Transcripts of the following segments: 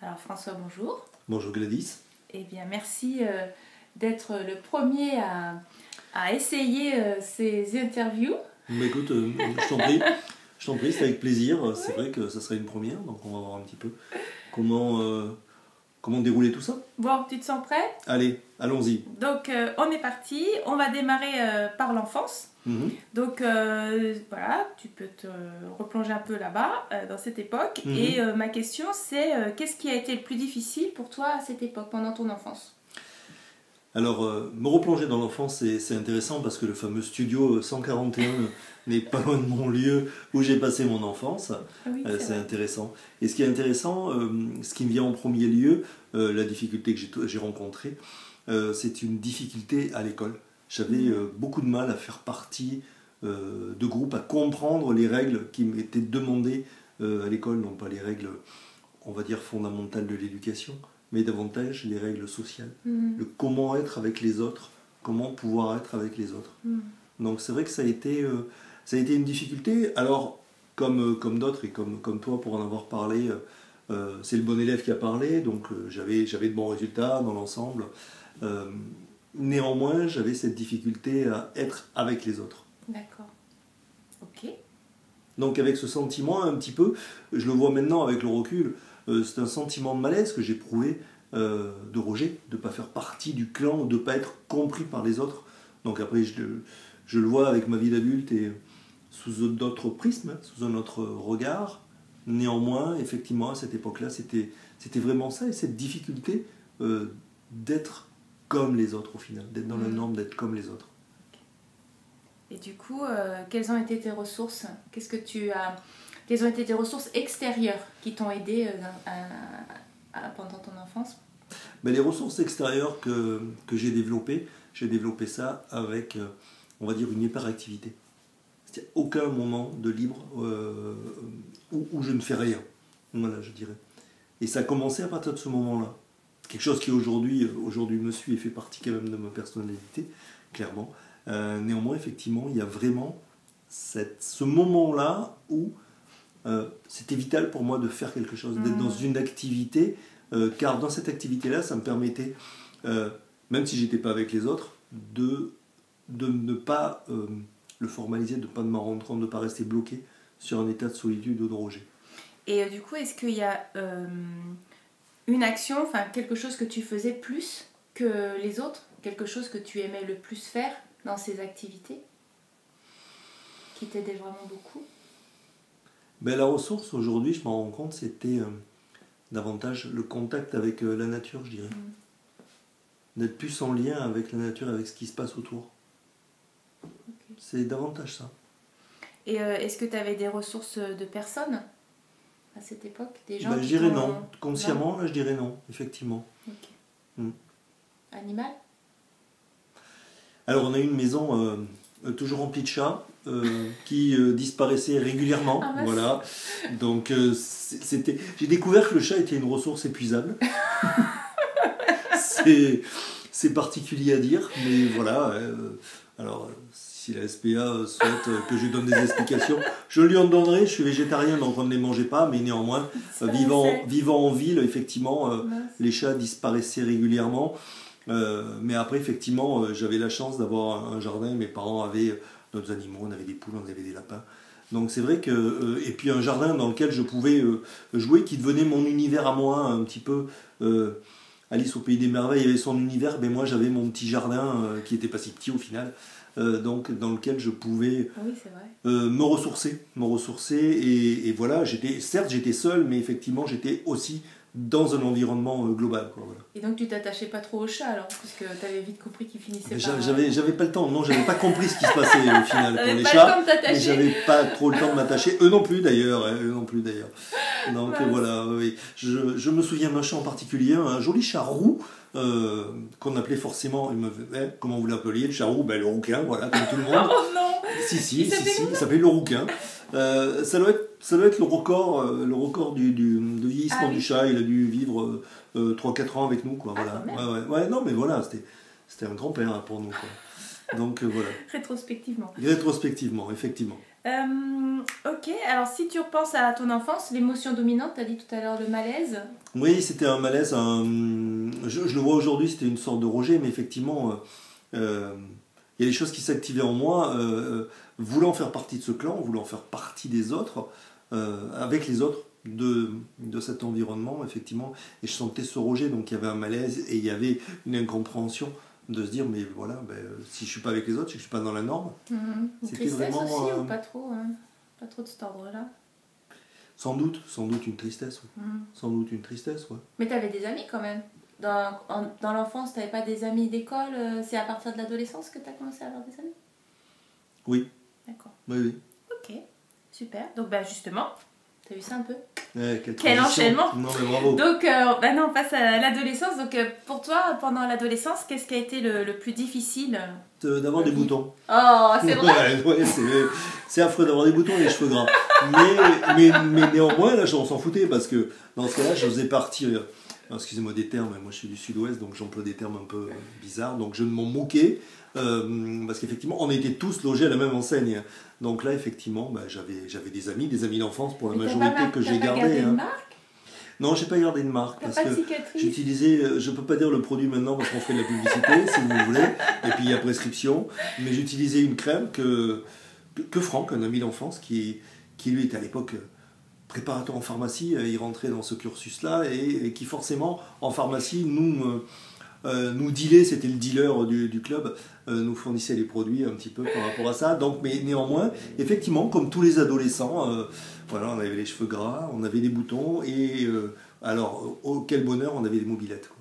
Alors François, bonjour. Bonjour Gladys. Eh bien merci d'être le premier à essayer ces interviews. Mais écoute, je t'en prie, c'est avec plaisir. C'est vrai que ça serait une première, donc on va voir un petit peu comment dérouler tout ça. Bon, tu te sens prêt? Allez, allons-y. Donc on est parti, on va démarrer par l'enfance. Donc voilà, tu peux te replonger un peu là-bas, dans cette époque. Et ma question c'est, qu'est-ce qui a été le plus difficile pour toi à cette époque, pendant ton enfance? Alors, me replonger dans l'enfance, c'est intéressant parce que le fameux studio 141 n'est pas loin de mon lieu où j'ai passé mon enfance. Ah oui, c'est intéressant. Et ce qui est intéressant, ce qui me vient en premier lieu, la difficulté que j'ai rencontrée, c'est une difficulté à l'école. J'avais beaucoup de mal à faire partie de groupes, à comprendre les règles qui m'étaient demandées à l'école, non pas les règles, on va dire, fondamentales de l'éducation, mais davantage les règles sociales. Le comment être avec les autres, comment pouvoir être avec les autres. Donc c'est vrai que ça a été une difficulté. Alors, comme d'autres et comme toi, pour en avoir parlé, c'est le bon élève qui a parlé, donc j'avais de bons résultats dans l'ensemble. Néanmoins, j'avais cette difficulté à être avec les autres. D'accord. Ok. Donc avec ce sentiment un petit peu, je le vois maintenant avec le recul, c'est un sentiment de malaise que j'éprouvais de rejet, de ne pas faire partie du clan, de ne pas être compris par les autres. Donc après, je le vois avec ma vie d'adulte et sous d'autres prismes, sous un autre regard. Néanmoins, effectivement, à cette époque-là, c'était vraiment ça, et cette difficulté d'être comme les autres au final, d'être dans la norme, d'être comme les autres. Et du coup, quelles ont été tes ressources? Quelles ont été tes ressources extérieures qui t'ont aidé pendant ton enfance? Ben, les ressources extérieures que j'ai développé ça avec, on va dire, une hyperactivité. C'est-à-dire aucun moment de libre où je ne fais rien. Voilà, je dirais. Et ça a commencé à partir de ce moment-là. Quelque chose qui aujourd'hui me suit et fait partie quand même de ma personnalité, clairement. Néanmoins, effectivement, il y a vraiment ce moment-là où c'était vital pour moi de faire quelque chose, d'être dans une activité, car dans cette activité-là, ça me permettait, même si j'étais pas avec les autres, de ne pas le formaliser, de ne pas m'en rendre compte, de ne pas rester bloqué sur un état de solitude ou de rejet. Et du coup, est-ce qu'il y a une action, enfin quelque chose que tu faisais plus que les autres, quelque chose que tu aimais le plus faire dans ces activités, qui t'aidait vraiment beaucoup? Ben, la ressource aujourd'hui, je m'en rends compte, c'était davantage le contact avec la nature, je dirais. D'être plus en lien avec la nature, avec ce qui se passe autour. Okay. C'est davantage ça. Et est-ce que tu avais des ressources de personnes à cette époque, des gens? Ben, je dirais non. Consciemment, là, je dirais non, effectivement. Okay. Animal? Alors, on a eu une maison toujours remplie de chats qui disparaissaient régulièrement. Ah, voilà. Donc, j'ai découvert que le chat était une ressource épuisable. C'est particulier à dire, mais voilà. Alors, si la SPA souhaite que je lui donne des explications, je lui en donnerai. Je suis végétarien, donc on ne les mangeait pas, mais néanmoins, vivant en ville, effectivement, les chats disparaissaient régulièrement. Mais après, effectivement, j'avais la chance d'avoir un jardin. Mes parents avaient d'autres animaux, on avait des poules, on avait des lapins. Donc c'est vrai que... et puis un jardin dans lequel je pouvais jouer, qui devenait mon univers à moi, un petit peu... Alice au Pays des Merveilles avait son univers, mais moi j'avais mon petit jardin qui n'était pas si petit au final, donc dans lequel je pouvais me ressourcer. Et voilà, certes j'étais seul, mais effectivement j'étais aussi dans un environnement global. Quoi, voilà. Et donc tu t'attachais pas trop aux chats alors, parce que tu avais vite compris qu'ils finissaient par... J'avais pas le temps, non, j'avais pas compris ce qui se passait au final pour les chats, mais j'avais pas trop le temps de m'attacher, eux non plus d'ailleurs. Donc voilà, oui. Je me souviens d'un chat en particulier, un joli chat roux, qu'on appelait forcément, comment vous l'appeliez, le chat roux? Ben, le rouquin, voilà, comme tout le monde. Oh non! Si, il s'appelait le rouquin. Ça doit être le record de vieillissement du chat. Il a dû vivre 3-4 ans avec nous, quoi. Voilà. Ouais, non, mais voilà, c'était un grand-père pour nous, quoi. Donc voilà. Rétrospectivement, effectivement. Ok, alors si tu repenses à ton enfance, l'émotion dominante, tu as dit tout à l'heure le malaise. Oui, c'était un malaise. Je le vois aujourd'hui, c'était une sorte de rejet, mais effectivement, il y a des choses qui s'activaient en moi, voulant faire partie de ce clan, voulant faire partie des autres, avec les autres de cet environnement, effectivement. Et je sentais ce rejet, donc il y avait un malaise et il y avait une incompréhension de se dire, mais voilà, si je suis pas avec les autres, c'est que je suis pas dans la norme. Une C'était tristesse vraiment, aussi ou pas trop, hein? Pas trop de cet ordre-là. Sans doute une tristesse. Ouais. Sans doute une tristesse, ouais. Mais tu avais des amis quand même. Dans l'enfance, tu n'avais pas des amis d'école. C'est à partir de l'adolescence que tu as commencé à avoir des amis? Oui. D'accord. Oui, oui. Ok, super. Donc justement, tu as vu ça un peu? Quel enchaînement! Non mais bravo. Donc maintenant on passe à l'adolescence. Donc pour toi, pendant l'adolescence, qu'est-ce qui a été le plus difficile? D'avoir des boutons. Oh, c'est vrai. Ouais, c'est affreux d'avoir des boutons et les cheveux gras. Mais néanmoins, là, on s'en foutait parce que dans ce cas-là, je faisais partir. Excusez-moi des termes, moi je suis du sud-ouest, donc j'emploie des termes un peu bizarres. Donc je ne m'en moquais parce qu'effectivement, on était tous logés à la même enseigne. Donc là, effectivement, j'avais des amis d'enfance pour la majorité que j'ai gardé. T'as gardé une marque? Non, j'ai pas gardé de marque parce que cicatrice? j'utilisais, je peux pas dire le produit maintenant parce qu'on fait de la publicité si vous voulez, et puis il y a prescription, mais j'utilisais une crème que Franck, un ami d'enfance, qui lui était à l'époque préparateur en pharmacie, il rentrait dans ce cursus-là et qui forcément en pharmacie nous dealait, c'était le dealer du club, nous fournissait les produits un petit peu par rapport à ça. Donc, mais néanmoins, effectivement, comme tous les adolescents, voilà, on avait les cheveux gras, on avait des boutons et alors, quel bonheur, on avait des mobilettes. Quoi.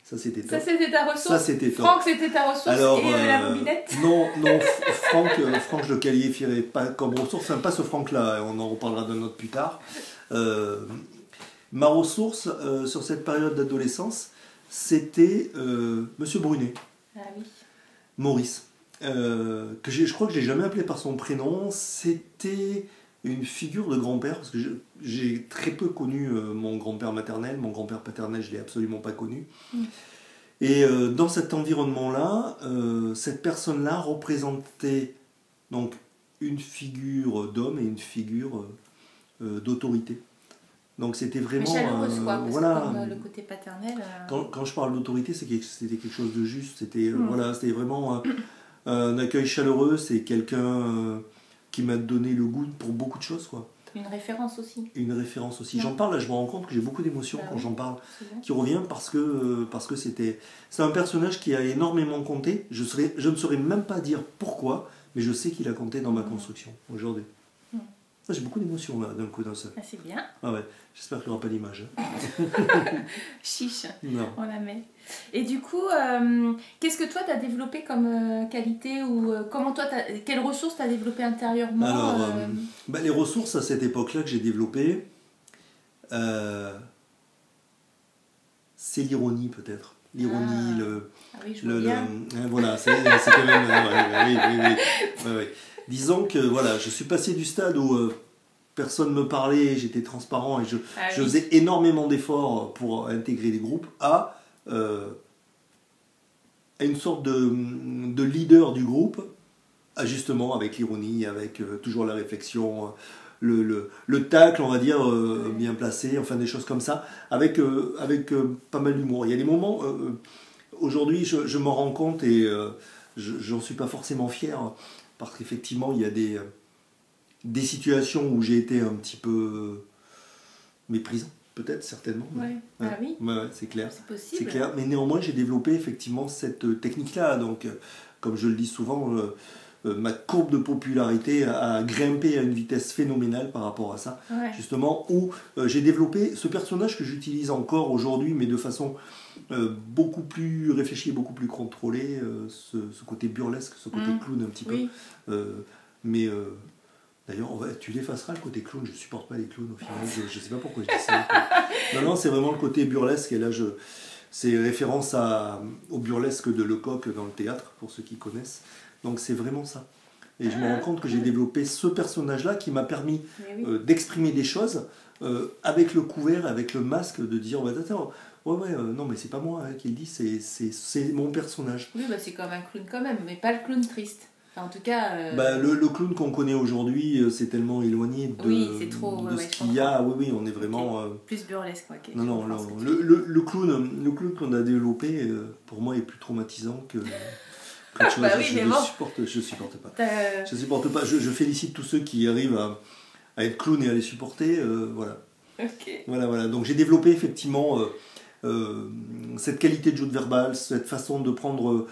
Ça, c'était top. Ça, c'était ta ressource. Ça, c'était top. Franck, c'était ta ressource. Alors, et la mobilette. Non, Franck, je le qualifierais pas comme ressource, enfin, pas ce Franck-là, on en reparlera d'un autre plus tard. Ma ressource sur cette période d'adolescence, c'était Monsieur Brunet. Ah oui. Maurice. Que je crois que je l'ai jamais appelé par son prénom. C'était une figure de grand-père, parce que j'ai très peu connu mon grand-père maternel. Mon grand-père paternel, je ne l'ai absolument pas connu. Et dans cet environnement-là, cette personne-là représentait donc une figure d'homme et une figure d'autorité. Donc c'était vraiment... Mais chaleureuse, quoi, parce voilà, que comme le côté paternel... Quand je parle d'autorité, c'était quelque chose de juste. C'était voilà, c'était vraiment un accueil chaleureux. C'est quelqu'un qui m'a donné le goût pour beaucoup de choses, quoi. Une référence aussi. Une référence aussi. J'en parle, là, je me rends compte que j'ai beaucoup d'émotions quand j'en parle, qui revient parce que c'est un personnage qui a énormément compté. Je ne saurais même pas dire pourquoi, mais je sais qu'il a compté dans ma construction aujourd'hui. J'ai beaucoup d'émotions là, d'un coup, d'un seul. Ah, c'est bien. Ah ouais, j'espère qu'il n'y aura pas d'image. Chiche, non. On la met. Et du coup, qu'est-ce que toi tu as développé comme qualité ou quelles ressources tu as développé intérieurement? Alors, les ressources à cette époque-là que j'ai développées, c'est l'ironie peut-être. L'ironie, voilà, c'est quand même... oui. Disons que voilà, je suis passé du stade où personne ne me parlait, j'étais transparent et je faisais énormément d'efforts pour intégrer les groupes à une sorte de leader du groupe, justement avec l'ironie, avec toujours la réflexion, le tacle, on va dire, bien placé, enfin des choses comme ça, avec pas mal d'humour. Il y a des moments, aujourd'hui je m'en rends compte et j'en suis pas forcément fier, parce qu'effectivement, il y a des situations où j'ai été un petit peu méprisant, peut-être, certainement. Ouais. Ah oui. Ouais, c'est clair. C'est possible. C'est clair. Mais néanmoins, j'ai développé effectivement cette technique-là. Donc, comme je le dis souvent, ma courbe de popularité a grimpé à une vitesse phénoménale par rapport à ça. Ouais. Justement, où j'ai développé ce personnage que j'utilise encore aujourd'hui, mais de façon beaucoup plus réfléchie et beaucoup plus contrôlée, ce côté burlesque, ce côté clown un petit peu. Mais d'ailleurs, tu l'effaceras le côté clown, je supporte pas les clowns au final, je sais pas pourquoi je dis ça. Non, c'est vraiment le côté burlesque, et là c'est référence au burlesque de Lecoq dans le théâtre, pour ceux qui connaissent. Donc c'est vraiment ça. Et je me rends compte que j'ai développé ce personnage-là qui m'a permis d'exprimer des choses avec le couvert, avec le masque, de dire attends, non mais c'est pas moi qui le dit, c'est mon personnage. Oui, c'est comme un clown quand même, mais pas le clown triste. Enfin, en tout cas... Le clown qu'on connaît aujourd'hui, c'est tellement éloigné de, de ce qu'il y a. Oui, on est vraiment... Plus burlesque, quoi. Non, le clown qu'on a développé, pour moi, est plus traumatisant que... Je supporte pas. Je supporte pas. Je félicite tous ceux qui arrivent à être clown et à les supporter. Voilà. Okay. Voilà. Donc j'ai développé effectivement cette qualité de jeu de verbal, cette façon de prendre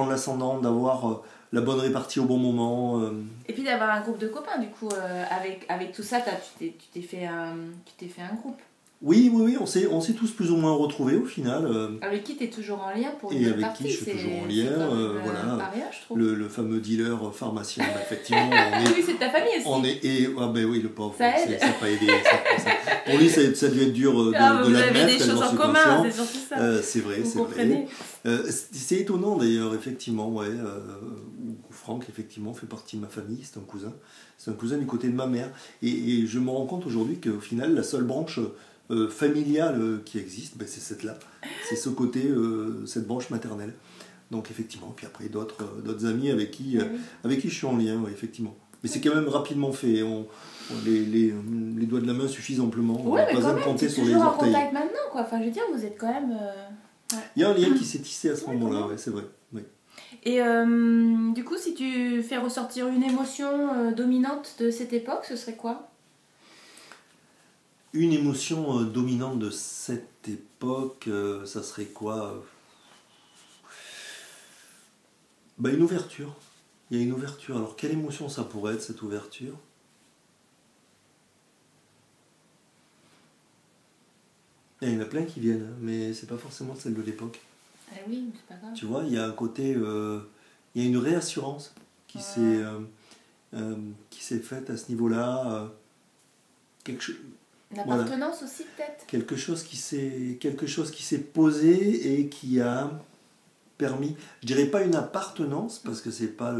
l'ascendant, d'avoir la bonne répartie au bon moment. Et puis d'avoir un groupe de copains, du coup, avec tout ça, tu t'es fait un groupe. Oui, on s'est tous plus ou moins retrouvés au final. Avec qui tu es toujours en lien pour une Et avec partie, qui je suis toujours en lien. Voilà. Paria, je trouve. Le fameux dealer pharmacien, effectivement. Oui, c'est de ta famille aussi. Oui, le pauvre. Ça aide. Ça n'a pas aidé. Pour lui, ça a dû être dur de l'admettre. Vous avez des choses en commun, c'est surtout ça. C'est vrai, vous comprenez. C'est étonnant d'ailleurs, effectivement. Ouais, Franck, effectivement, fait partie de ma famille. C'est un cousin. C'est un cousin du côté de ma mère. Et je me rends compte aujourd'hui qu'au final, la seule branche familiale qui existe, c'est cette-là. C'est ce côté, cette branche maternelle. Donc effectivement, puis après d'autres amis avec qui je suis en lien, effectivement. Mais c'est quand même rapidement fait. Les doigts de la main suffisent amplement. Ouais, on n'a pas besoin de compter sur les orteils. Toujours en contact maintenant, quoi. Enfin, je veux dire, vous êtes quand même... Il y a un lien qui s'est tissé à ce moment-là, c'est vrai. Oui. Et du coup, si tu fais ressortir une émotion dominante de cette époque, ce serait quoi ? Une émotion dominante de cette époque, ça serait quoi ? Une ouverture. Il y a une ouverture. Alors, quelle émotion ça pourrait être, cette ouverture ? Il y en a plein qui viennent, mais c'est pas forcément celle de l'époque. Ah oui, c'est pas grave. Tu vois, il y a un côté... il y a une réassurance qui s'est faite à ce niveau-là. L'appartenance aussi, peut-être. Quelque chose qui s'est posé et qui a permis, je dirais pas une appartenance, parce que c'est pas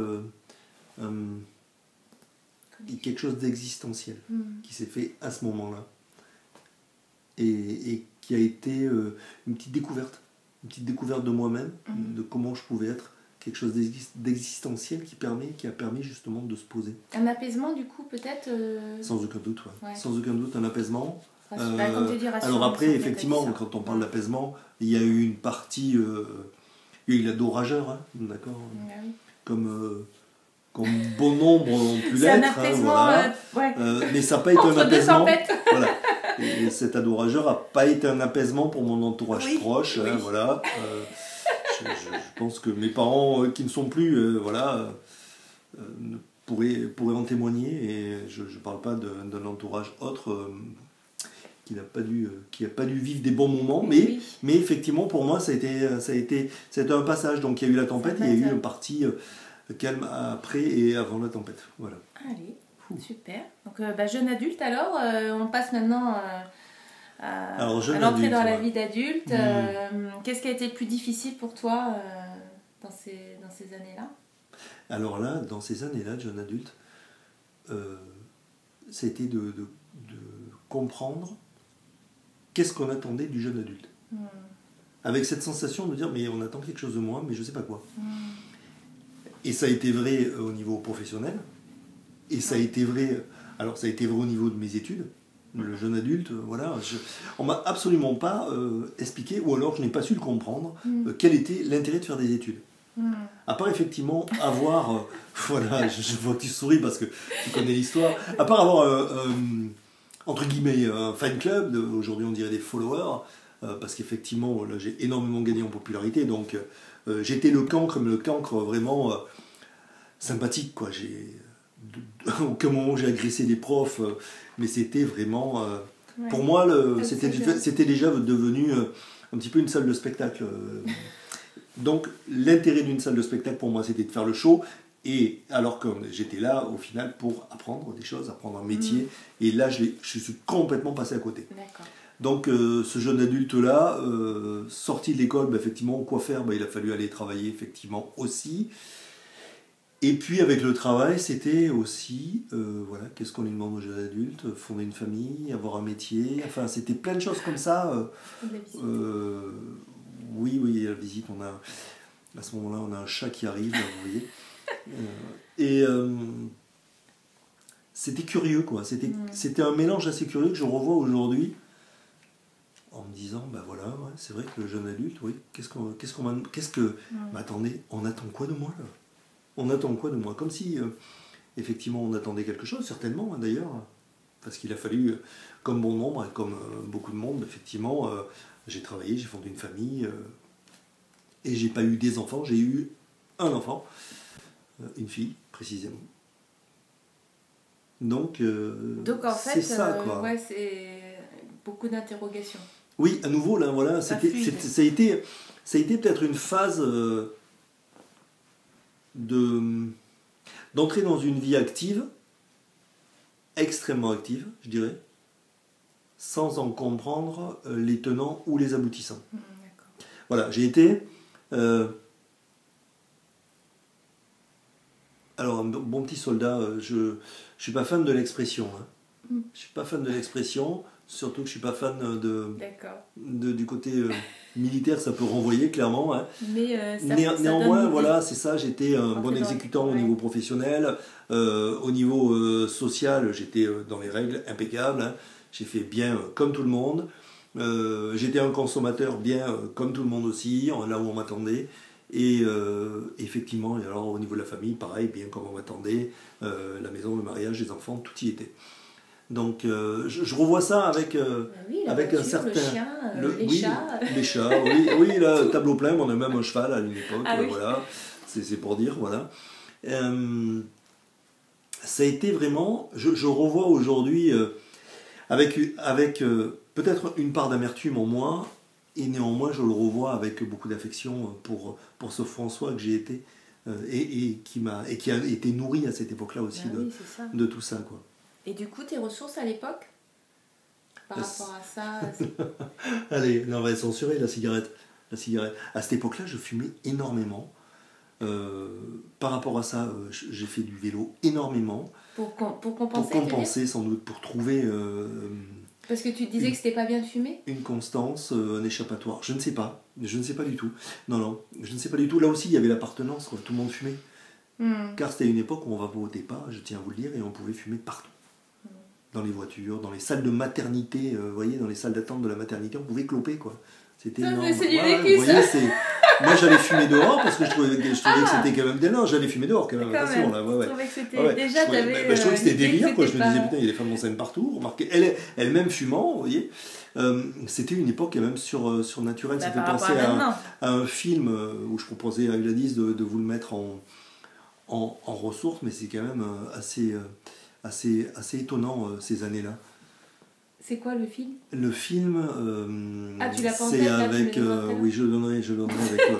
quelque chose d'existentiel qui s'est fait à ce moment-là. Et qui a été une petite découverte de moi-même, de comment je pouvais être quelque chose d'existentiel qui a permis justement de se poser. Un apaisement du coup peut-être Sans aucun doute, ouais. Sans aucun doute un apaisement. Comme tu dis, alors après, effectivement, quand on parle d'apaisement, il y a eu une partie, il y a eu la dos rageur, d'accord, oui. comme bon nombre ont pu c'est l'être. Un apaisement, mais ça n'a pas été un apaisement. Voilà. Et cet ado-rageur n'a pas été un apaisement pour mon entourage proche. Oui. Voilà. Je pense que mes parents, qui ne sont plus, pourraient en témoigner. Et je ne parle pas d'un entourage autre qui n'a pas dû vivre des bons moments. Mais effectivement, pour moi, ça a été un passage. Donc il y a eu la tempête et il y a eu une partie calme après et avant la tempête. Voilà. Allez. Super. Donc, jeune adulte, alors, on passe maintenant à l'entrée dans la vie d'adulte. Qu'est-ce qui a été le plus difficile pour toi dans ces années-là ? Alors là, dans ces années-là de jeune adulte, c'était de comprendre qu'est-ce qu'on attendait du jeune adulte. Avec cette sensation de dire, mais on attend quelque chose de moi, mais je ne sais pas quoi. Et ça a été vrai au niveau professionnel. Et ça a été vrai au niveau de mes études, le jeune adulte, voilà. On m'a absolument pas expliqué, ou alors je n'ai pas su le comprendre, quel était l'intérêt de faire des études. À part effectivement avoir, je vois que tu souris parce que tu connais l'histoire, à part avoir, entre guillemets, un fan club, aujourd'hui on dirait des followers, parce qu'effectivement, là j'ai énormément gagné en popularité, donc j'étais le cancre vraiment sympathique, quoi. Aucun moment j'ai agressé des profs, mais c'était vraiment pour moi c'était déjà devenu un petit peu une salle de spectacle. Donc l'intérêt d'une salle de spectacle pour moi c'était de faire le show, et alors que j'étais là au final pour apprendre des choses, apprendre un métier, et là je suis complètement passé à côté. D'accord. Donc ce jeune adulte là, sorti de l'école, effectivement quoi faire, il a fallu aller travailler effectivement aussi. Et puis avec le travail, c'était aussi, qu'est-ce qu'on lui demande aux jeunes adultes, fonder une famille, avoir un métier, enfin c'était plein de choses comme ça. Oui, la visite, à ce moment-là, on a un chat qui arrive, vous voyez. Et c'était curieux, quoi. C'était un mélange assez curieux que je revois aujourd'hui en me disant, bah voilà, ouais, c'est vrai que le jeune adulte, oui, mais attendez, on attend quoi de moi là? On attend quoi de moi? Comme si, effectivement, on attendait quelque chose, certainement, hein, d'ailleurs, parce qu'il a fallu, comme bon nombre, et comme beaucoup de monde, effectivement, j'ai travaillé, j'ai fondé une famille, et j'ai pas eu des enfants, j'ai eu un enfant, une fille, précisément. Donc en fait, c'est ça, quoi. Ouais, c'est beaucoup d'interrogations. Oui, à nouveau, là, voilà, ça a été peut-être une phase d'entrer dans une vie active, extrêmement active, je dirais, sans en comprendre les tenants ou les aboutissants. Voilà, j'ai été... alors, un bon petit soldat, je suis pas fan de l'expression. Hein. Je suis pas fan de l'expression, surtout que je suis pas fan du côté militaire, ça peut renvoyer clairement. Hein. Mais néanmoins, voilà, c'est ça, j'étais un bon exécutant au niveau professionnel, au niveau social, j'étais dans les règles impeccables, hein. J'ai fait bien comme tout le monde, j'étais un consommateur bien comme tout le monde aussi, là où on m'attendait. Et effectivement, et alors au niveau de la famille, pareil, bien comme on m'attendait, la maison, le mariage, les enfants, tout y était. Donc je revois ça avec, avec voiture, un certain... le chien, les chats. Les chats, oui, là, tableau plein, on a même un cheval à une époque, voilà, c'est pour dire, voilà. Ça a été vraiment, je revois aujourd'hui avec peut-être une part d'amertume en moi, et néanmoins je le revois avec beaucoup d'affection pour ce François que j'ai été et qui a été nourri à cette époque-là aussi de tout ça, quoi. Et du coup, tes ressources à l'époque par rapport à ça Allez, on va censurer la cigarette. À cette époque-là, je fumais énormément. Par rapport à ça, j'ai fait du vélo énormément. Pour compenser. Pour compenser, sans doute, pour trouver... parce que tu disais que c'était pas bien de fumer? Une constance, un échappatoire. Je ne sais pas du tout. Non, je ne sais pas du tout. Là aussi, il y avait l'appartenance, quoi. Tout le monde fumait. Car c'était une époque où on ne vapotait pas, je tiens à vous le dire, et on pouvait fumer partout. Dans les voitures, dans les salles de maternité, vous voyez, dans les salles d'attente de la maternité, on pouvait cloper, quoi. C'était énorme. C'est du vécu, vous voyez, moi, j'allais fumer dehors parce que je trouvais que c'était quand même déliant. J'allais fumer dehors quand même. Attention, là. Je trouvais que c'était déjà, je trouvais que c'était délire, quoi. Je me disais, putain, il y a des femmes enceintes partout. Remarquez, elle-même fumant, vous voyez. C'était une époque quand même surnaturelle. Ça fait penser à un film où je proposais à Gladys de vous le mettre en ressources, mais c'est quand même assez étonnant ces années-là. C'est quoi le film? Le film, tu l'as pensé, c'est avec... oui, je le donnerai avec toi.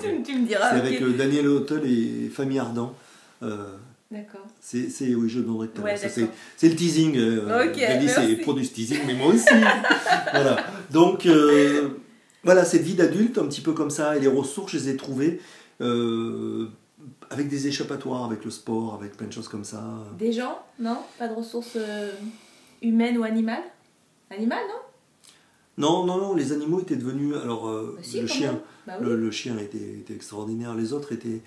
tu me diras. C'est avec Daniel Auteuil et Famille Ardant. D'accord. Oui, je le donnerai tout à l'heure. Ouais, c'est le teasing. Gladys c'est produit ce teasing, mais moi aussi. Voilà. Donc, voilà, cette vie d'adulte, un petit peu comme ça, et les ressources, je les ai trouvées avec des échappatoires, avec le sport, avec plein de choses comme ça. Des gens? Non? Pas de ressources humaines ou animales? Animal, non? Non, les animaux étaient devenus... Alors, le chien, le chien était extraordinaire, les autres étaient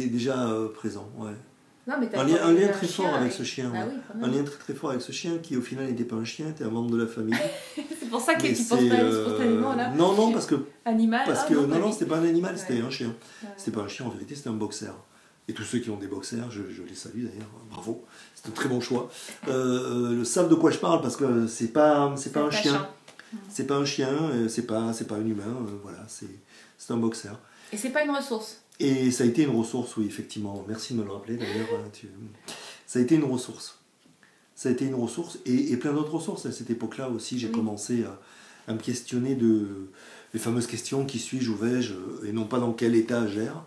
déjà présents, ouais. Non, mais un lien très fort avec ce chien. Ah, ouais. oui, un lien très très fort avec ce chien qui, au final, n'était pas un chien, était un membre de la famille. C'est pour ça que tu penses pas spontanément, là. Non, parce que... Animal? Non, c'était pas un animal, c'était un chien. Ouais. C'était pas un chien, en vérité, c'était un boxer. Et tous ceux qui ont des boxers, je les salue d'ailleurs, bravo, c'est un très bon choix. Savent de quoi je parle parce que c'est pas un chien. C'est pas un chien, c'est pas un humain, voilà, c'est un boxer. Et c'est pas une ressource? Et ça a été une ressource, oui, effectivement. Merci de me le rappeler d'ailleurs. Ça a été une ressource. Ça a été une ressource et plein d'autres ressources. À cette époque-là aussi, j'ai commencé à me questionner les fameuses questions qui suis-je, où vais-je, et non pas dans quel état j'erre.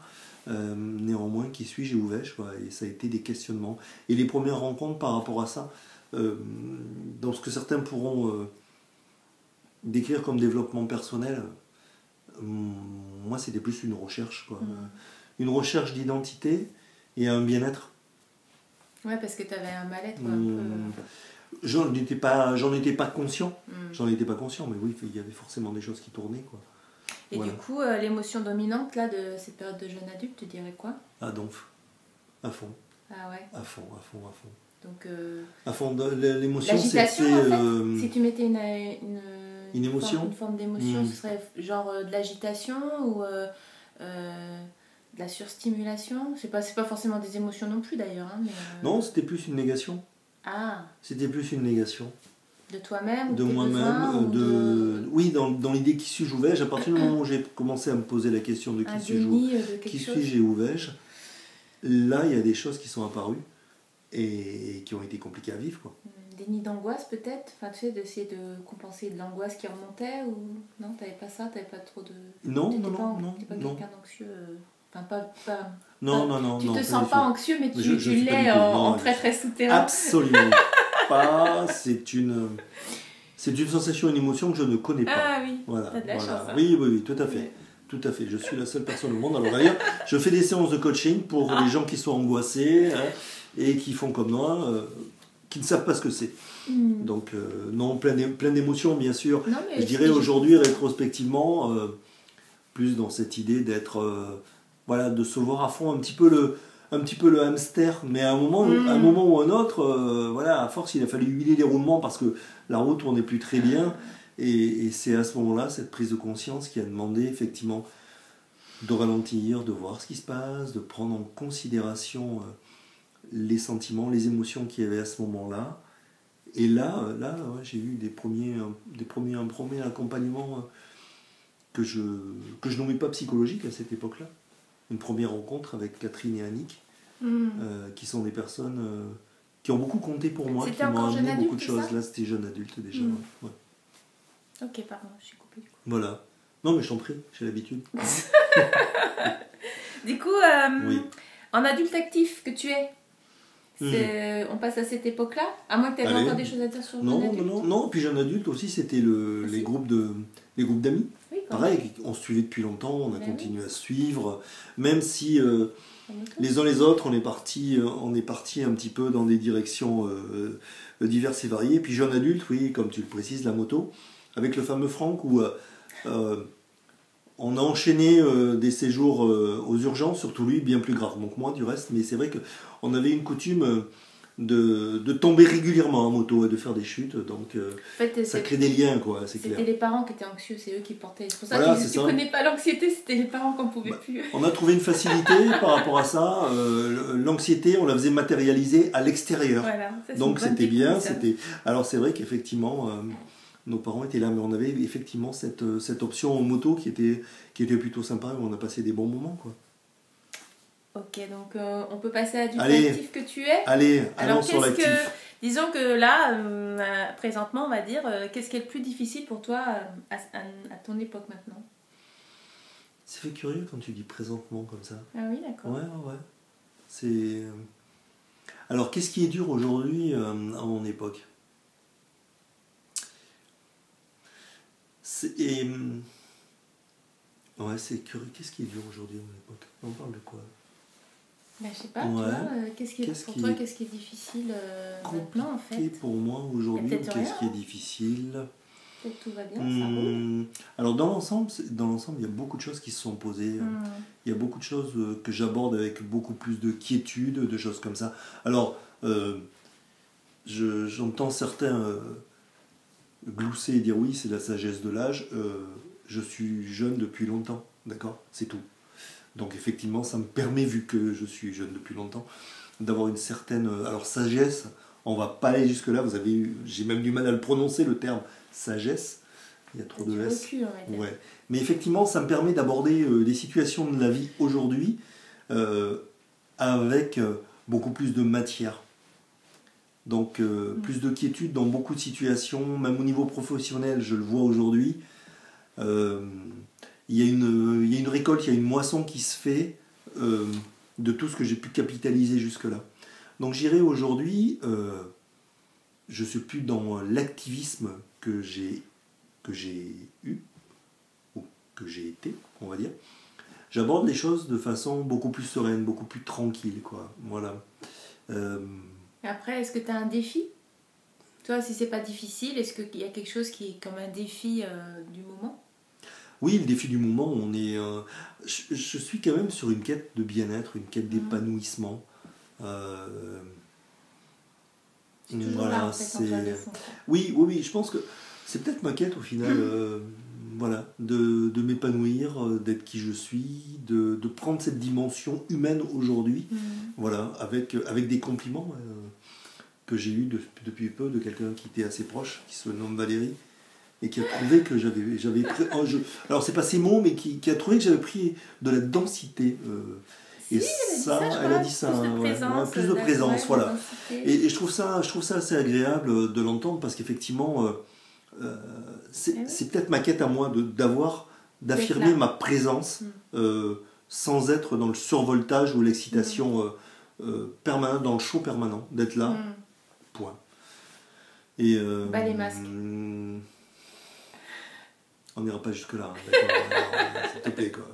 Néanmoins, qui suis-je et où vais-je, et ça a été des questionnements. Et les premières rencontres par rapport à ça, dans ce que certains pourront décrire comme développement personnel, moi c'était plus une recherche, quoi. Une recherche d'identité et un bien-être. Ouais, parce que tu avais un mal-être j'en étais pas conscient. J'en étais pas conscient, mais oui, il y avait forcément des choses qui tournaient, quoi. Et voilà. Du coup, l'émotion dominante là de cette période de jeune adulte, tu dirais quoi? Ah, donc. à fond. Ah ouais. À fond, à fond, à fond. Donc, à fond, l'émotion, l'agitation, c'était... en fait, si tu mettais une émotion, une forme d'émotion, ce serait genre de l'agitation ou de la surstimulation. C'est pas forcément des émotions non plus d'ailleurs. Hein, mais, Non, c'était plus une négation. Ah. C'était plus une négation. De toi-même, de moi-même, oui, dans l'idée qui suis-je, où vais-je, à partir du moment où j'ai commencé à me poser la question de qui suis-je et où vais-je, là il y a des choses qui sont apparues et qui ont été compliquées à vivre, quoi. Des nids d'angoisse peut-être, enfin tu sais, d'essayer de compenser de l'angoisse qui remontait, ou non, t'avais pas ça, t'avais pas trop de... Non, t'étais pas non. quelqu'un d'anxieux, enfin pas... Non, tu te sens pas anxieux, mais tu l'es en très très souterrain. Absolument pas, c'est une sensation, une émotion que je ne connais pas. Ah oui, voilà, t'as de la chance. Hein. Oui, tout à fait. Tout à fait, je suis la seule personne au monde. Alors d'ailleurs, je fais des séances de coaching pour les gens qui sont angoissés et qui font comme moi, qui ne savent pas ce que c'est. Donc non, plein d'émotions bien sûr. Non, je dirais aujourd'hui rétrospectivement, plus dans cette idée d'être, voilà, de se voir à fond un petit peu le hamster, mais à un moment ou un autre, voilà, à force il a fallu huiler les roulements parce que la route tournait plus très bien. Et c'est à ce moment-là, cette prise de conscience qui a demandé effectivement de ralentir, de voir ce qui se passe, de prendre en considération les sentiments, les émotions qu'il y avait à ce moment-là. Et là, ouais, j'ai eu un premier accompagnement que je nommais pas psychologique à cette époque-là. Une première rencontre avec Catherine et Annick, qui sont des personnes qui ont beaucoup compté pour moi, qui m'ont amené beaucoup de choses. Là, c'était jeune adulte déjà. Ouais. Ok, pardon, je suis coupée. Voilà. Non, mais je t'en prie, j'ai l'habitude. Du coup, en adulte actif que tu es, on passe à cette époque-là, à moins que tu aies encore des choses à dire sur le jeune adulte. Non, puis jeune adulte aussi, c'était les groupes d'amis. Oui, pareil, on se suivait depuis longtemps, on a continué à se suivre, même si les uns les autres, on est parti un petit peu dans des directions diverses et variées. Puis jeune adulte, oui, comme tu le précises, la moto, avec le fameux Franck où on a enchaîné des séjours aux urgences, surtout lui, bien plus gravement que moi du reste, mais c'est vrai qu'on avait une coutume de tomber régulièrement en moto et de faire des chutes, donc en fait, ça crée des liens, quoi, c'est clair. C'était les parents qui étaient anxieux, c'est eux qui portaient. C'est pour ça que tu ne connais pas l'anxiété, c'était les parents qu'on ne pouvait plus. On a trouvé une facilité par rapport à ça, l'anxiété, on la faisait matérialiser à l'extérieur, voilà, donc c'était bien. Alors c'est vrai qu'effectivement... nos parents étaient là, mais on avait effectivement cette option en moto qui était plutôt sympa, où on a passé des bons moments, quoi. Ok, donc on peut passer à l'actif que tu es. Allez, allons sur l'actif. Disons que là, présentement, on va dire, qu'est-ce qui est le plus difficile pour toi à ton époque maintenant? C'est fait curieux quand tu dis présentement comme ça. Ah oui, d'accord. Ouais. C'est... Alors, qu'est-ce qui est dur aujourd'hui à mon époque? Ouais, c'est curieux. Qu'est-ce qui est dur aujourd'hui à mon époque? On parle de quoi? Je sais pas, toi, qu'est-ce qui est difficile maintenant en fait? Pour moi aujourd'hui, qu'est-ce qui est difficile? Peut-être tout va bien, ça roule. Alors dans l'ensemble, il y a beaucoup de choses qui se sont posées. Il y a beaucoup de choses que j'aborde avec beaucoup plus de quiétude, de choses comme ça. Alors, j'entends certains glousser et dire oui, c'est la sagesse de l'âge. Je suis jeune depuis longtemps, d'accord? C'est tout. Donc effectivement, ça me permet, vu que je suis jeune depuis longtemps, d'avoir une certaine... Alors sagesse, on va pas aller jusque-là, j'ai même du mal à le prononcer, le terme sagesse. Il y a trop de S. Recul, on va dire. Ouais. Mais effectivement, ça me permet d'aborder des situations de la vie aujourd'hui avec beaucoup plus de matière. Donc plus de quiétude dans beaucoup de situations, même au niveau professionnel, je le vois aujourd'hui. Il y a une récolte, il y a une moisson qui se fait de tout ce que j'ai pu capitaliser jusque-là. Donc j'irai aujourd'hui, je ne suis plus dans l'activisme que j'ai eu, ou que j'ai été, on va dire. J'aborde les choses de façon beaucoup plus sereine, beaucoup plus tranquille, quoi. Voilà. Après, est-ce que tu as un défi? Toi, si c'est pas difficile, est-ce qu'il y a quelque chose qui est comme un défi du moment? Oui, le défi du moment, je suis quand même sur une quête de bien-être, une quête d'épanouissement. Toujours là, en fait, c'est... Oui, oui, oui, je pense que c'est peut-être ma quête au final, voilà, de m'épanouir, d'être qui je suis, de prendre cette dimension humaine aujourd'hui, voilà, avec des compliments que j'ai eu depuis peu de quelqu'un qui était assez proche, qui se nomme Valérie, et qui a trouvé que j'avais pris... alors c'est pas ces mots, mais qui a trouvé que j'avais pris de la densité. Si, elle a dit ça, plus de présence, voilà. Et je trouve ça assez agréable de l'entendre, parce qu'effectivement, c'est peut-être ma quête à moi d'affirmer ma présence sans être dans le survoltage ou l'excitation permanente, dans le show permanent, d'être là, point. Et, les masques. On n'ira pas jusque-là, d'accord, s'il te plaît, quoi.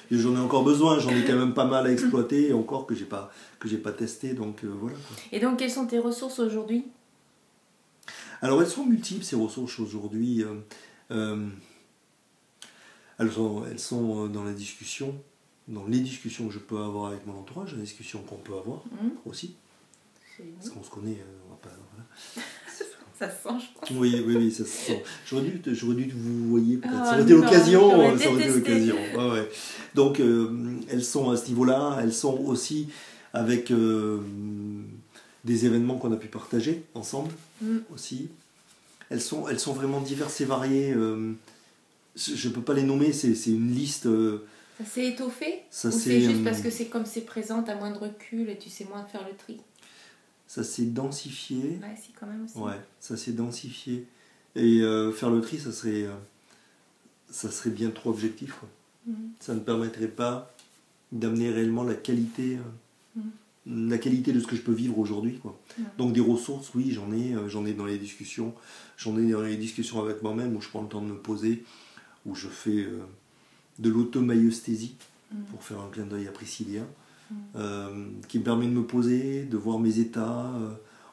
J'en ai encore besoin, j'en ai quand même pas mal à exploiter, encore que j'ai pas testé, donc voilà. Quoi. Et donc, quelles sont tes ressources aujourd'hui? Alors, elles sont multiples, ces ressources aujourd'hui. Elles sont dans la discussion, dans les discussions que je peux avoir avec mon entourage, les discussions qu'on peut avoir aussi. Parce qu'on se connaît, on va pas... Voilà. Ça se sent, je pense. Oui, ça se sent. J'aurais dû vous voyez peut-être. Ça aurait été l'occasion. Ouais. Donc, elles sont à ce niveau-là. Elles sont aussi avec des événements qu'on a pu partager ensemble aussi. Elles sont vraiment diverses et variées. Je ne peux pas les nommer. C'est une liste... Ça s'est étoffé? Ou c'est juste parce que c'est comme c'est présent, tu as moins de recul et tu sais moins faire le tri? Ça s'est densifié. Ouais, si, quand même aussi. Ouais, ça s'est densifié. Et faire le tri, ça serait bien trop objectif. Quoi. Ça ne permettrait pas d'amener réellement la qualité de ce que je peux vivre aujourd'hui. Quoi. Donc des ressources, oui, j'en ai dans les discussions. J'en ai dans les discussions avec moi-même où je prends le temps de me poser, où je fais de l'automaïeusthésie, pour faire un clin d'œil à Priscilla. Qui me permet de me poser, de voir mes états.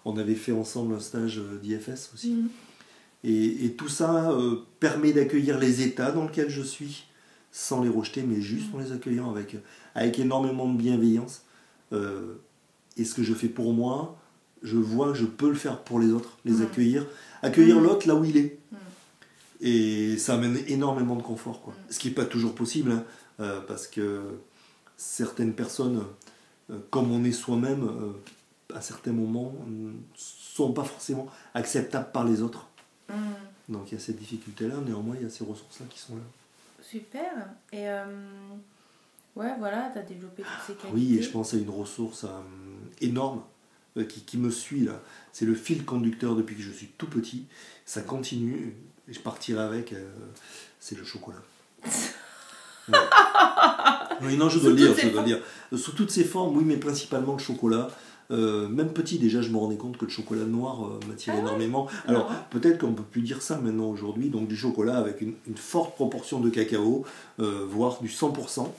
On avait fait ensemble un stage d'IFS aussi. Et tout ça permet d'accueillir les états dans lesquels je suis, sans les rejeter, mais juste en les accueillant avec énormément de bienveillance. Et ce que je fais pour moi, je vois que je peux le faire pour les autres, les accueillir l'autre là où il est. Et ça amène énormément de confort, quoi. Ce qui n'est pas toujours possible, hein, parce que certaines personnes, comme on est soi-même, à certains moments, ne sont pas forcément acceptables par les autres. Donc il y a cette difficulté-là, néanmoins il y a ces ressources-là qui sont là. Super. Et ouais, voilà, tu as développé toutes ces qualités. Oui, et je pense à une ressource énorme qui me suit là. C'est le fil conducteur depuis que je suis tout petit. Ça continue, et je partirai avec, c'est le chocolat. Ouais. Oui, non, je dois le dire. Sous toutes ses formes, oui, mais principalement le chocolat. Même petit, déjà, je me rendais compte que le chocolat noir m'attirait énormément. Alors, peut-être qu'on ne peut plus dire ça maintenant aujourd'hui. Donc, du chocolat avec une forte proportion de cacao, voire du 100%.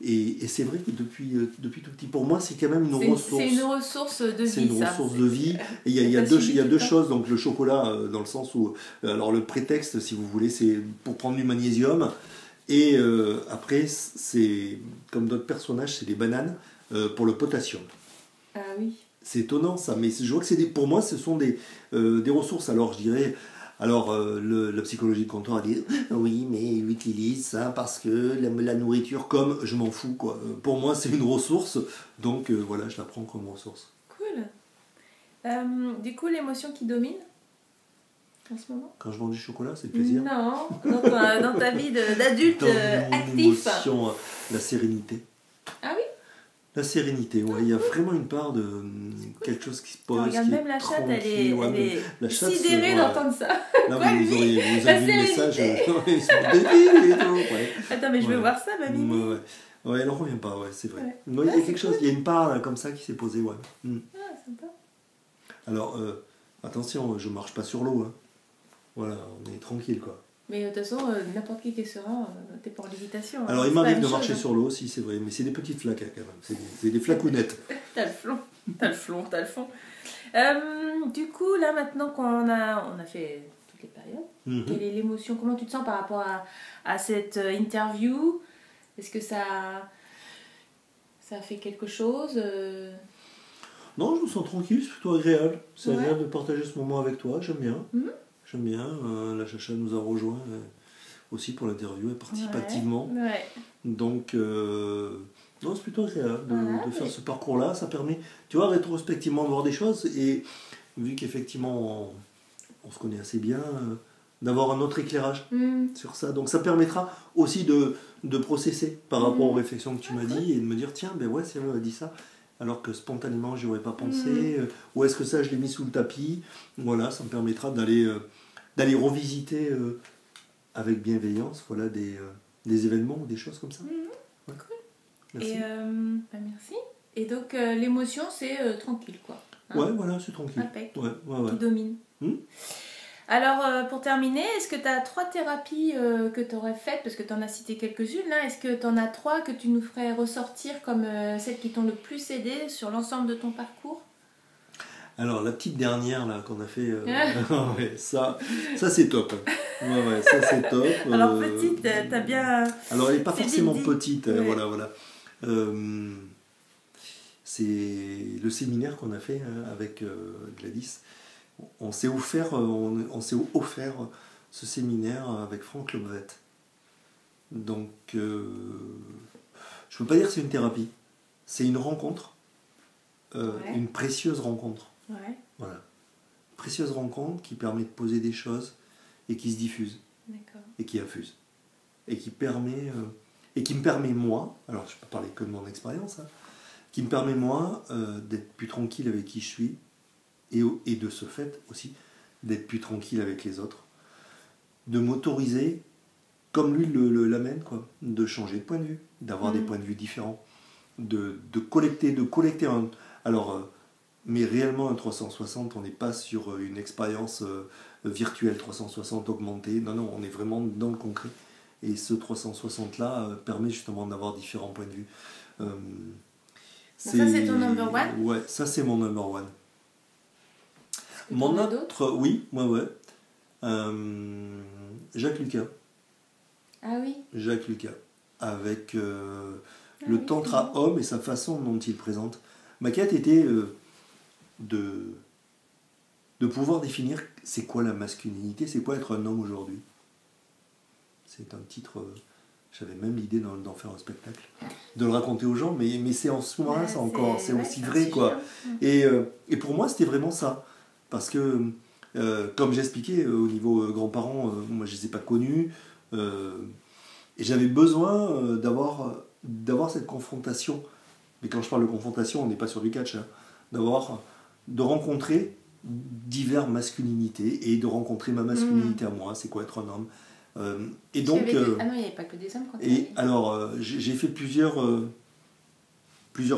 Et c'est vrai que depuis tout petit, pour moi, c'est quand même une ressource. C'est une ressource de vie. C'est une ressource de vie. Et il y a deux choses. Donc, le chocolat, dans le sens où. Alors, le prétexte, si vous voulez, c'est pour prendre du magnésium. Et après, c'est comme d'autres personnages, c'est des bananes pour le potassium. Ah oui. C'est étonnant ça, mais je vois que pour moi, ce sont des ressources. Alors, je dirais. Alors, la psychologie de comptoir a dit oui, mais il utilise ça parce que la nourriture, comme je m'en fous, quoi. Pour moi, c'est une ressource, donc voilà, je la prends comme ressource. Cool. Du coup, l'émotion qui domine en ce moment? Quand je mange du chocolat, c'est plaisir. Non, dans ta vie d'adulte actif. Émotion, la sérénité. Ah oui? La sérénité, ouais, il y a vraiment une part de quelque chose qui se pose. Regarde, même la chatte, elle est sidérée d'entendre ça. Là, vous avez vu le message. Attends, mais je veux voir ça, mamie. Ouais, elle ne revient pas, ouais, c'est vrai. Ouais. Il y a quelque chose, il y a une part là, comme ça qui s'est posée, ouais. Ah, sympa. Alors, attention, je marche pas sur l'eau, hein. Voilà, on est tranquille, quoi. Mais de toute façon, n'importe qui est serein, t'es pas en lévitation. Alors, il m'arrive de marcher sur l'eau aussi, c'est vrai, mais c'est des petites flaques quand même, c'est des flacounettes. T'as le fond. Du coup, là maintenant qu'on a fait toutes les périodes, quelle est l'émotion? Comment tu te sens par rapport à cette interview? Est-ce que ça Ça fait quelque chose Non, je me sens tranquille, c'est plutôt agréable. C'est agréable de partager ce moment avec toi, j'aime bien. J'aime bien. La Chacha nous a rejoints aussi pour l'interview, elle participe activement. Donc, non, c'est plutôt agréable de faire ce parcours-là. Ça permet, tu vois, rétrospectivement de voir des choses. Et vu qu'effectivement, on se connaît assez bien, d'avoir un autre éclairage sur ça. Donc, ça permettra aussi de processer par rapport aux réflexions que tu m'as dit et de me dire, tiens, ben ouais, si elle m'a dit ça, alors que spontanément, j'y aurais pas pensé. Ou est-ce que ça, je l'ai mis sous le tapis? Voilà, ça me permettra d'aller revisiter avec bienveillance, voilà, des événements ou des choses comme ça. Cool. Merci. Merci. Et donc, l'émotion, c'est tranquille, quoi. Hein? Ouais, voilà, c'est tranquille. Qui domine. Alors, pour terminer, est-ce que tu as 3 thérapies que tu aurais faites, parce que tu en as cité quelques-unes, là, est-ce que tu en as 3 que tu nous ferais ressortir comme celles qui t'ont le plus aidé sur l'ensemble de ton parcours? Alors, la petite dernière là qu'on a fait, ça c'est top. Ouais, ça c'est top. Alors, petite, t'as bien... Alors, elle n'est pas forcément petite, voilà. C'est le séminaire qu'on a fait avec Gladys. On s'est offert ce séminaire avec Franck Lobvet. Donc, je ne peux pas dire que c'est une thérapie. C'est une rencontre, une précieuse rencontre. Voilà. Précieuse rencontre qui permet de poser des choses et qui se diffuse. Et qui infuse. Et qui me permet moi, alors je peux parler que de mon expérience, qui me permet moi d'être plus tranquille avec qui je suis et de ce fait aussi d'être plus tranquille avec les autres, de m'autoriser, comme lui l'amène, quoi, de changer de point de vue, d'avoir des points de vue différents, de collecter mais réellement un 360, on n'est pas sur une expérience virtuelle 360 augmentée, non, on est vraiment dans le concret. Et ce 360-là permet justement d'avoir différents points de vue. Ça, c'est ton number one? Ouais, ça, c'est mon number one. Mon autre? Oui, Jacques Lucas. Ah oui? Jacques Lucas. Avec le tantra homme et sa façon dont il présente. Ma quête était de pouvoir définir c'est quoi la masculinité, c'est quoi être un homme aujourd'hui. C'est un titre, j'avais même l'idée d'en faire un spectacle, de le raconter aux gens, mais c'est en ce moment-là, c'est aussi vrai, quoi. Et pour moi, c'était vraiment ça. Parce que, comme j'expliquais, au niveau grands-parents, moi je ne les ai pas connus, et j'avais besoin d'avoir cette confrontation. Mais quand je parle de confrontation, on n'est pas sur du catch, de rencontrer diverses masculinités et de rencontrer ma masculinité à moi, c'est quoi être un homme. Et donc, ah non, il n'y avait pas que des hommes quand et alors, j'ai fait plusieurs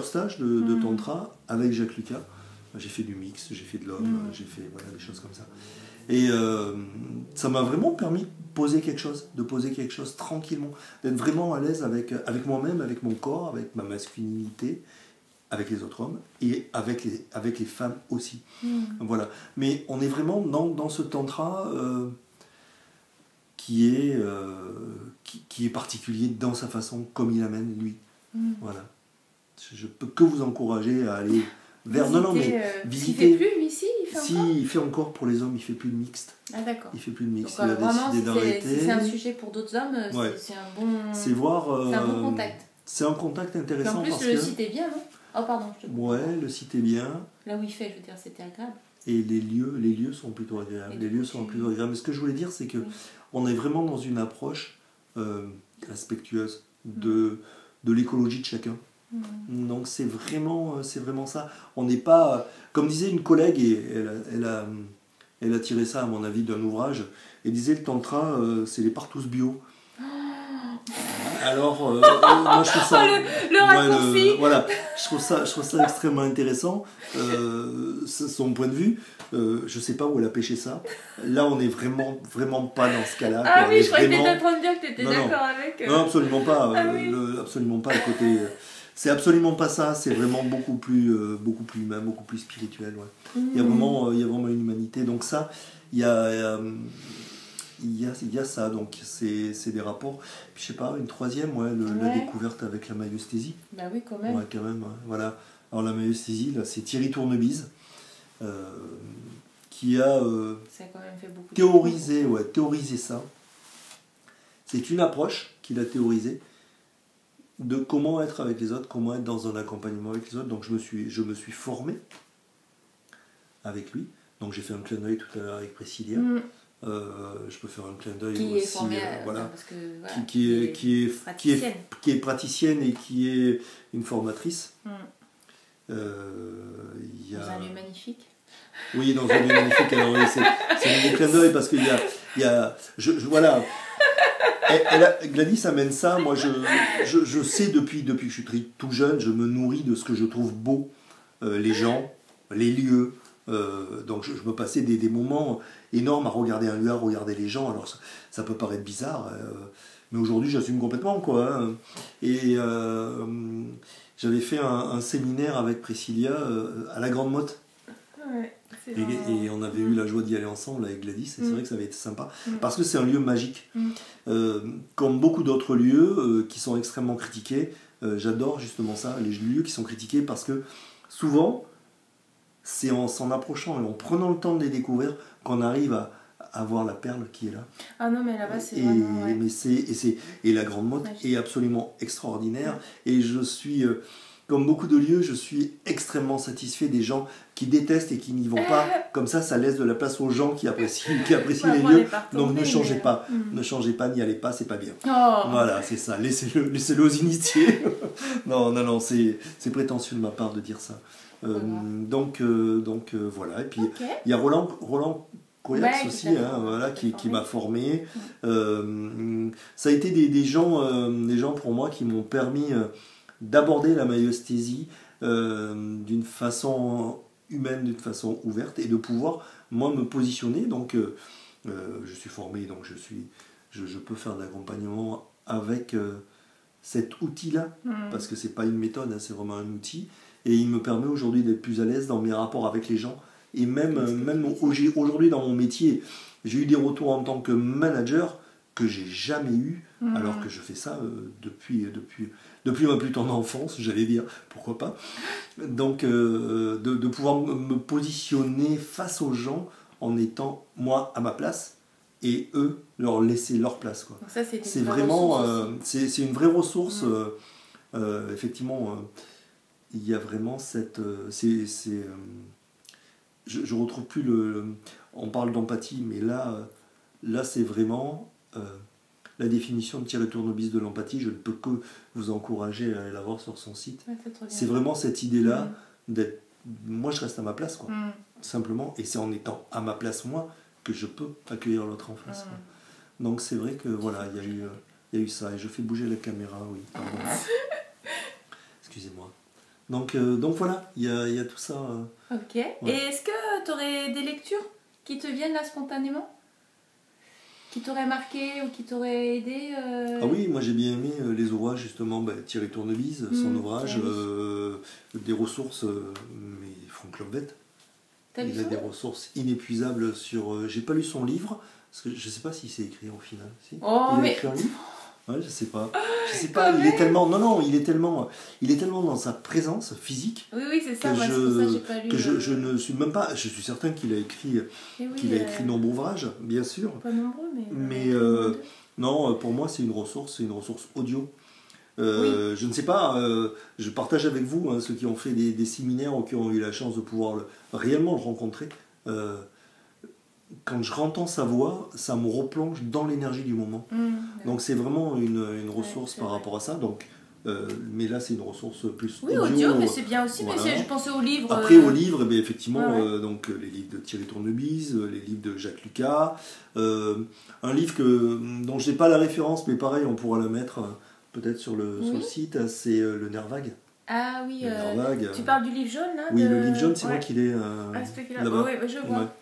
stages de tantra avec Jacques Lucas. J'ai fait du mix, j'ai fait de l'homme, j'ai fait des choses comme ça. Et ça m'a vraiment permis de poser quelque chose tranquillement, d'être vraiment à l'aise avec moi-même, avec mon corps, avec ma masculinité, avec les autres hommes et avec les femmes aussi. Voilà. Mais on est vraiment dans ce tantra qui est particulier dans sa façon, comme il amène lui. Voilà. Je peux que vous encourager à aller vers... visiter. Il fait plus, lui, ici? Il fait encore pour les hommes, il fait plus de mixte. Ah d'accord. Il fait plus de mixte. Donc, il a décidé d'arrêter. Si c'est un sujet pour d'autres hommes, c'est un bon... C'est voir... c'est un bon contact. C'est un contact intéressant. En plus, le site est bien, non? Oh pardon, je te coupe. Ouais, le site est bien. Là où il fait, je veux dire, c'était agréable. Et les lieux sont plutôt agréables. Mais ce que je voulais dire, c'est que on est vraiment dans une approche respectueuse de l'écologie de chacun. Donc c'est vraiment ça. On n'est pas, comme disait une collègue, et elle a tiré ça à mon avis d'un ouvrage, elle disait le tantra c'est les partous bio. Alors moi je trouve ça le raccourci. voilà, je trouve ça extrêmement intéressant, son point de vue. Je sais pas où elle a pêché ça. Là on est vraiment pas dans ce cas-là. Ah oui, je croyais que tu étais en train de dire que tu étais d'accord avec non, absolument pas. Absolument pas le côté. C'est absolument pas ça, c'est vraiment beaucoup plus humain, beaucoup plus spirituel. Ouais. Il y a vraiment une humanité. Donc ça, il y a il y a ça, donc c'est des rapports. Puis je sais pas, une troisième, la découverte avec la maïeusthésie. Bah oui, quand même. Ouais, quand même, voilà. Alors la maïeusthésie, là, c'est Thierry Tournebise qui a ça a quand même fait beaucoup théorisé ça. C'est une approche qu'il a théorisée de comment être avec les autres, comment être dans un accompagnement avec les autres. Donc je me suis formé avec lui. Donc j'ai fait un clin d'œil tout à l'heure avec Priscilla. Je peux faire un clin d'œil qui aussi, est formée qui est praticienne et qui est une formatrice. Dans un lieu magnifique. Oui, dans un lieu magnifique. Alors, c'est un clin d'œil parce qu'il y a voilà. Gladys amène ça. Moi, je sais depuis que je suis tout jeune, je me nourris de ce que je trouve beau, les gens, les lieux. Donc je me passais des moments énormes à regarder un lieu, à regarder les gens. Alors ça peut paraître bizarre, mais aujourd'hui j'assume complètement, quoi. Hein. Et j'avais fait un séminaire avec Priscilla à la Grande Motte. Ouais, et on avait eu la joie d'y aller ensemble avec Gladys, et c'est vrai que ça avait été sympa, parce que c'est un lieu magique. Comme beaucoup d'autres lieux qui sont extrêmement critiqués, j'adore justement ça, les lieux qui sont critiqués, parce que souvent, c'est en s'en approchant et en prenant le temps de les découvrir qu'on arrive à voir la perle qui est là. Ah non, mais là-bas, c'est vraiment... Ouais. Et la Grande Motte est absolument extraordinaire. Et je suis, comme beaucoup de lieux, je suis extrêmement satisfait des gens qui détestent et qui n'y vont pas. Comme ça laisse de la place aux gens qui apprécient les lieux. Donc ne changez pas. Ne changez pas, n'y allez pas, c'est pas bien. Oh. Voilà, c'est ça. Laissez-le aux initiés. non, c'est prétentieux de ma part de dire ça. Donc voilà, et puis il y a Roland Coyax aussi, qui m'a formé. Ça a été des gens pour moi qui m'ont permis d'aborder la maïeusthésie d'une façon humaine, d'une façon ouverte, et de pouvoir moi me positionner. Donc je suis formé, donc je peux faire de l'accompagnement avec cet outil-là, parce que c'est pas une méthode, hein, c'est vraiment un outil. Et il me permet aujourd'hui d'être plus à l'aise dans mes rapports avec les gens. Et même aujourd'hui dans mon métier, j'ai eu des retours en tant que manager que j'ai jamais eu, alors que je fais ça depuis ma plus tendre enfance, j'allais dire, pourquoi pas. Donc de pouvoir me positionner face aux gens en étant moi à ma place et eux leur laisser leur place, quoi. Ça, c'est vraiment c'est une vraie ressource. Effectivement, il y a vraiment cette je retrouve plus on parle d'empathie, mais là c'est vraiment la définition de Thierry Tournebise de l'empathie. Je ne peux que vous encourager à aller la voir sur son site. Ouais, c'est vraiment cette idée là d'être, moi je reste à ma place, quoi, simplement, et c'est en étant à ma place moi que je peux accueillir l'autre en face, quoi. Donc c'est vrai que voilà, il y a eu ça, et je fais bouger la caméra, oui, pardon. Excusez-moi. Donc voilà, il y a tout ça. Ok. Ouais. Et est-ce que tu aurais des lectures qui te viennent là spontanément, qui t'auraient marqué ou qui t'auraient aidé Ah oui, moi j'ai bien aimé les ouvrages, justement, Thierry Tournebise, son ouvrage, des ressources, mais Franck Lambette. Il a des ressources inépuisables sur... j'ai pas lu son livre, parce que je sais pas si c'est écrit au final. Si. Il a écrit un livre. Ouais, je sais pas, il est tellement dans sa présence physique. Oui, c'est ça, moi c'est pour ça que j'ai pas lu. Que je ne suis même pas, je suis certain qu'il a écrit de nombreux ouvrages, bien sûr. Pas nombreux, mais non, pour moi c'est une ressource audio. Je ne sais pas, je partage avec vous, ceux qui ont fait des séminaires ou qui ont eu la chance de pouvoir réellement le rencontrer. Quand je entends sa voix, ça me replonge dans l'énergie du moment. Donc c'est vraiment une ressource par rapport à ça. Donc, mais là c'est une ressource plus audio, mais c'est bien aussi. Voilà. Mais je pensais aux livres. Après aux livres, effectivement, donc les livres de Thierry Tournebise, les livres de Jacques Lucas, un livre dont je n'ai pas la référence, mais pareil, on pourra le mettre peut-être sur le site. C'est Le Nerf Vague. Ah oui, tu parles du livre jaune là? Oui, le livre jaune, c'est moi qui l'ai là-bas. Oui, je vois.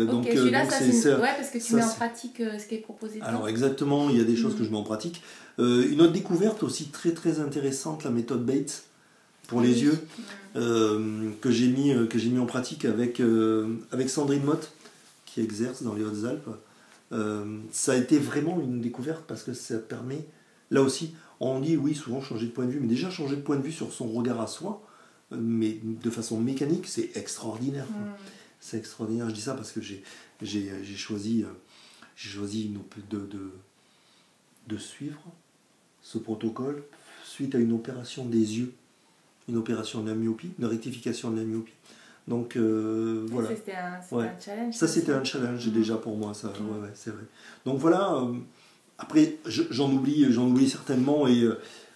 Donc, celui-là, donc c'est parce que tu mets en pratique ce qui est proposé. Alors exactement, il y a des choses que je mets en pratique. Une autre découverte aussi très très intéressante, la méthode Bates pour les yeux, que j'ai mis en pratique avec Sandrine Motte, qui exerce dans les Hautes-Alpes. ça a été vraiment une découverte parce que ça permet, là aussi, on dit oui, souvent changer de point de vue, mais déjà changer de point de vue sur son regard à soi, mais de façon mécanique, c'est extraordinaire. C'est extraordinaire, je dis ça parce que j'ai choisi de suivre ce protocole suite à une opération des yeux, une opération de la myopie, une rectification de la myopie. Donc voilà. C'était un challenge. Ça c'était un challenge déjà pour moi, ça. Ouais, c'est vrai. Donc voilà. Après, j'en oublie certainement et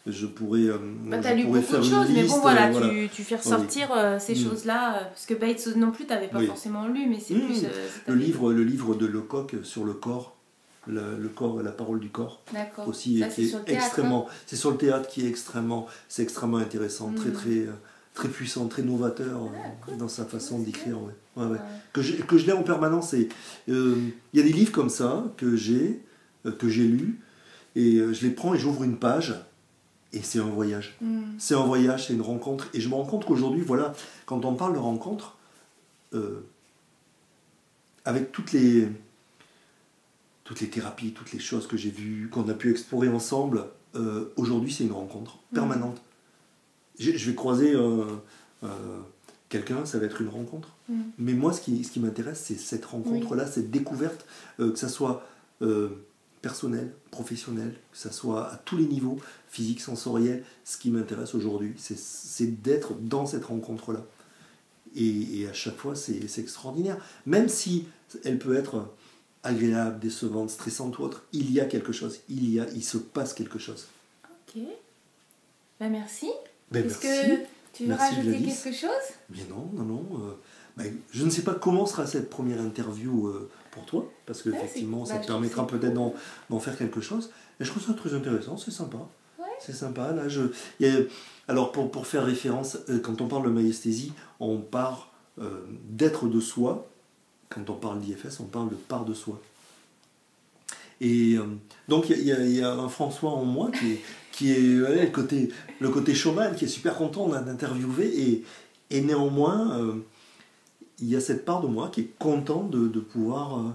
je pourrais. T'as lu beaucoup de choses, mais bon voilà, tu fais ressortir ces choses-là parce que Bates non plus t'avais pas forcément lu, mais c'est plus. Le livre de Lecoq sur le corps. Le corps et la parole du corps aussi ça, c'est extrêmement, c'est sur le théâtre qui est extrêmement intéressant, très puissant, très novateur dans sa façon d'écrire. Que je lis en permanence. Il y a des livres comme ça que j'ai lus et je les prends et j'ouvre une page et c'est un voyage. C'est un voyage, c'est une rencontre. Et je me rends compte qu'aujourd'hui, voilà, quand on parle de rencontre, avec toutes les thérapies, toutes les choses que j'ai vues, qu'on a pu explorer ensemble, aujourd'hui c'est une rencontre permanente. Je vais croiser quelqu'un, ça va être une rencontre. Mais moi, ce qui m'intéresse, c'est cette rencontre-là, cette découverte, que ça soit personnel, professionnel, que ça soit à tous les niveaux, physique, sensoriel. Ce qui m'intéresse aujourd'hui, c'est d'être dans cette rencontre-là. Et à chaque fois, c'est extraordinaire. Même si elle peut être agréable, décevante, stressante ou autre, il y a quelque chose, il se passe quelque chose. Ok. Merci. Est-ce que tu veux rajouter quelque chose? Mais non. Je ne sais pas comment sera cette première interview pour toi, parce qu'effectivement, ça te permettra peut-être d'en faire quelque chose. Et je trouve ça très intéressant, c'est sympa. Ouais. C'est sympa. Là, alors, pour faire référence, quand on parle de myesthésie, on parle d'être de soi. Quand on parle d'IFS, on parle de part de soi. Et donc, il y a un François en moi qui est le côté showman, qui est super content d'interviewer. Et néanmoins, il y a cette part de moi qui est content de pouvoir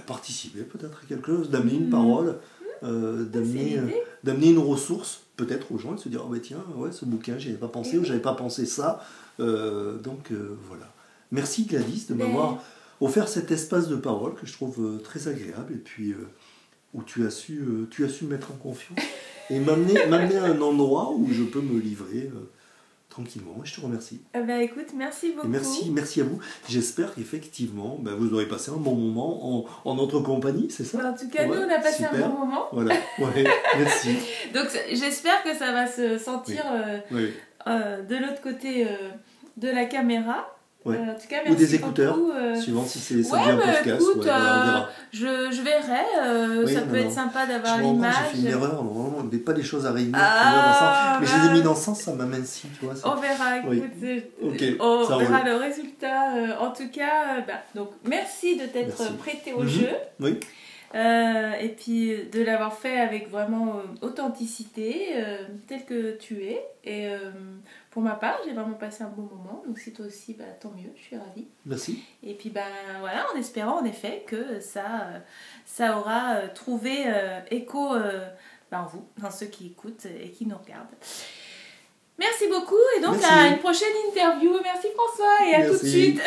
participer peut-être à quelque chose, d'amener une parole, d'amener une ressource peut-être aux gens et de se dire tiens, ce bouquin, j'y avais pas pensé ou j'avais pas pensé ça. Donc voilà. Merci Gladys de m'avoir offert cet espace de parole que je trouve très agréable et puis où tu as su me mettre en confiance et m'amener à un endroit où je peux me livrer tranquillement. Et je te remercie. Écoute, merci beaucoup. Et merci à vous. J'espère qu'effectivement, vous aurez passé un bon moment en notre compagnie, c'est ça? En tout cas, nous, on a passé un bon moment. Voilà, merci. Donc, j'espère que ça va se sentir de l'autre côté de la caméra. En tout cas, merci ou des écouteurs, beaucoup, suivant si ça devient podcast. Écoute, on verra. Je verrai, ça peut être sympa d'avoir l'image. J'ai fait une erreur, normalement on ne met pas des choses à réunir, mais je les ai mis dans le sens, ça m'amène si, tu vois. On verra, écoute, on verra le résultat. En tout cas, donc merci de t'être prêté au jeu. Oui. Et puis de l'avoir fait avec vraiment authenticité, tel que tu es. Et pour ma part, j'ai vraiment passé un bon moment. Donc si toi aussi, tant mieux, je suis ravie. Merci. Et puis voilà, en espérant en effet que ça aura trouvé écho en vous, dans ceux qui écoutent et qui nous regardent. Merci beaucoup et donc à une prochaine interview. Merci François et à tout de suite.